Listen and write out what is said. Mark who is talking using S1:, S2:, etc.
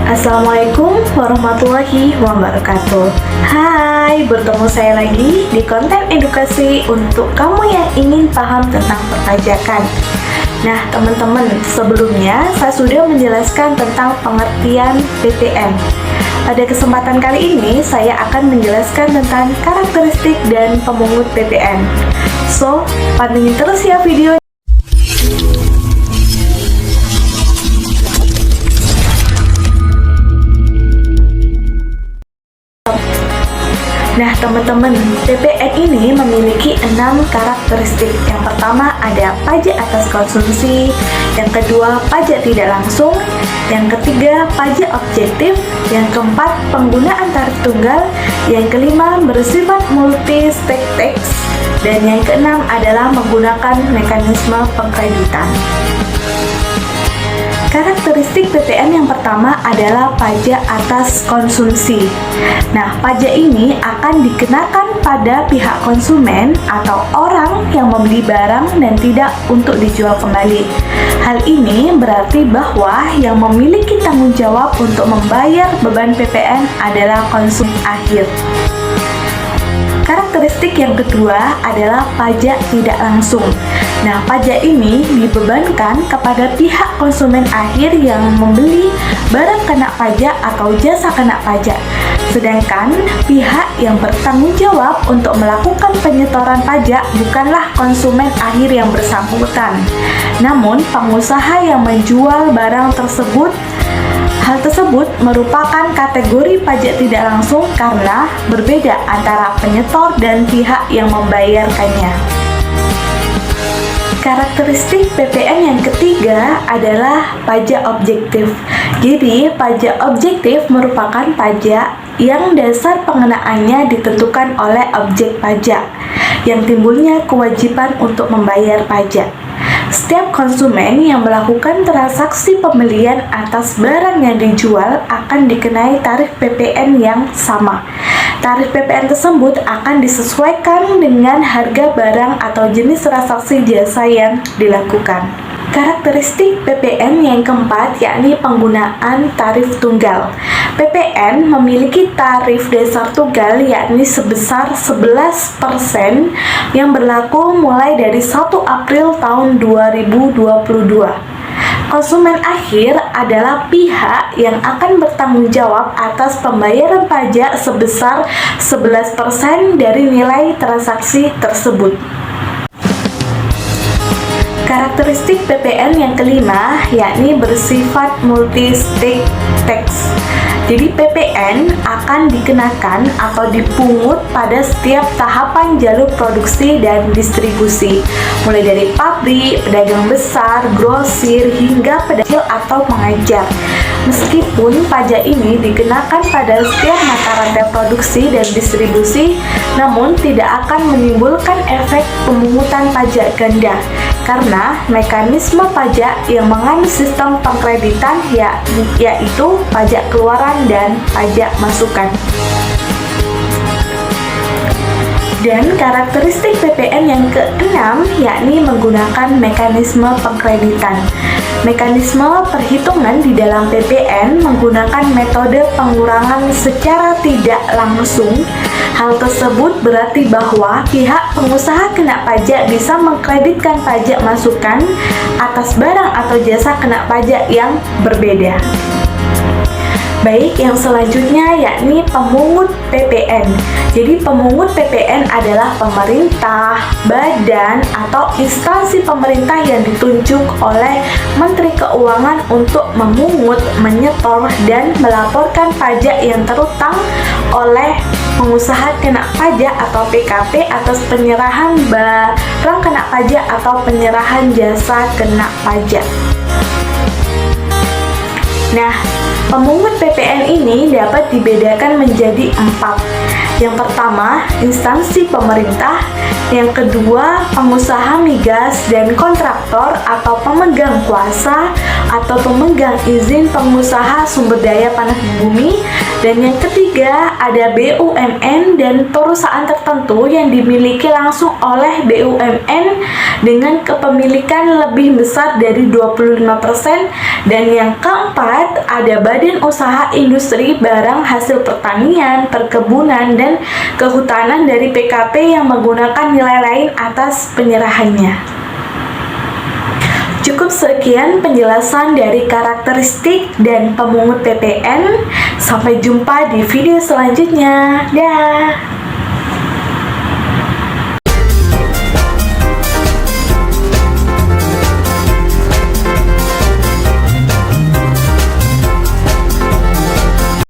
S1: Assalamualaikum warahmatullahi wabarakatuh. Hai, bertemu saya lagi di konten edukasi untuk kamu yang ingin paham tentang perpajakan. Nah, teman-teman, sebelumnya saya sudah menjelaskan tentang pengertian PPN. Pada kesempatan kali ini, saya akan menjelaskan tentang karakteristik dan pemungut PPN. So, pantengin terus ya video. Nah, teman-teman, PPN ini memiliki 6 karakteristik. Yang pertama ada pajak atas konsumsi, yang kedua pajak tidak langsung, yang ketiga pajak objektif, yang keempat penggunaan tarif tunggal, yang kelima bersifat multi stake tax, dan yang keenam adalah menggunakan mekanisme pengkreditan. Karakteristik PPN yang pertama adalah pajak atas konsumsi. Nah, pajak ini akan dikenakan pada pihak konsumen atau orang yang membeli barang dan tidak untuk dijual kembali. Hal ini berarti bahwa yang memiliki tanggung jawab untuk membayar beban PPN adalah konsumen akhir. Karakteristik yang kedua adalah pajak tidak langsung. Nah, pajak ini dibebankan kepada pihak konsumen akhir yang membeli barang kena pajak atau jasa kena pajak. Sedangkan pihak yang bertanggung jawab untuk melakukan penyetoran pajak bukanlah konsumen akhir yang bersangkutan, namun pengusaha yang menjual barang tersebut. Hal tersebut merupakan kategori pajak tidak langsung karena berbeda antara penyetor dan pihak yang membayarkannya. Karakteristik PPN yang ketiga adalah pajak objektif. Jadi, pajak objektif merupakan pajak yang dasar pengenaannya ditentukan oleh objek pajak, yang timbulnya kewajiban untuk membayar pajak. Setiap konsumen yang melakukan transaksi pembelian atas barang yang dijual akan dikenai tarif PPN yang sama. Tarif PPN tersebut akan disesuaikan dengan harga barang atau jenis transaksi jasa yang dilakukan. Karakteristik PPN yang keempat yakni penggunaan tarif tunggal. PPN memiliki tarif dasar tunggal yakni sebesar 11% yang berlaku mulai dari 1 April tahun 2022. Konsumen akhir adalah pihak yang akan bertanggung jawab atas pembayaran pajak sebesar 11% dari nilai transaksi tersebut. Karakteristik PPN yang kelima yakni bersifat multi stake tax. Jadi PPN akan dikenakan atau dipungut pada setiap tahapan jalur produksi dan distribusi, mulai dari pabrik, pedagang besar, grosir, hingga pedagang atau pengajar. Meskipun pajak ini dikenakan pada setiap mata rantai produksi dan distribusi, namun tidak akan menimbulkan efek pemungutan pajak ganda karena mekanisme pajak yang menganut sistem pengkreditan yaitu pajak keluaran dan pajak masukan. Dan karakteristik PPN yang keenam yakni menggunakan mekanisme pengkreditan. Mekanisme perhitungan di dalam PPN menggunakan metode pengurangan secara tidak langsung. Hal tersebut berarti bahwa pihak pengusaha kena pajak bisa mengkreditkan pajak masukan atas barang atau jasa kena pajak yang berbeda. Baik, yang selanjutnya yakni pemungut PPN. Jadi pemungut PPN adalah pemerintah, badan, atau instansi pemerintah yang ditunjuk oleh Menteri Keuangan untuk memungut, menyetor, dan melaporkan pajak yang terutang oleh pengusaha kena pajak atau PKP atas penyerahan barang kena pajak atau penyerahan jasa kena pajak. Nah, pemungut PPN ini dapat dibedakan menjadi 4. Yang pertama, instansi pemerintah. Yang kedua, pengusaha migas dan kontraktor atau pemegang kuasa atau pemegang izin pengusaha sumber daya panas bumi. Dan yang ketiga, ada BUMN dan perusahaan tertentu yang dimiliki langsung oleh BUMN dengan kepemilikan lebih besar dari 25%. Dan yang keempat, ada badan usaha industri barang hasil pertanian, perkebunan, dan kehutanan dari PKP yang menggunakan nilai lain atas penyerahannya. Cukup sekian penjelasan dari karakteristik dan pemungut PPN. Sampai jumpa di video selanjutnya. Dah.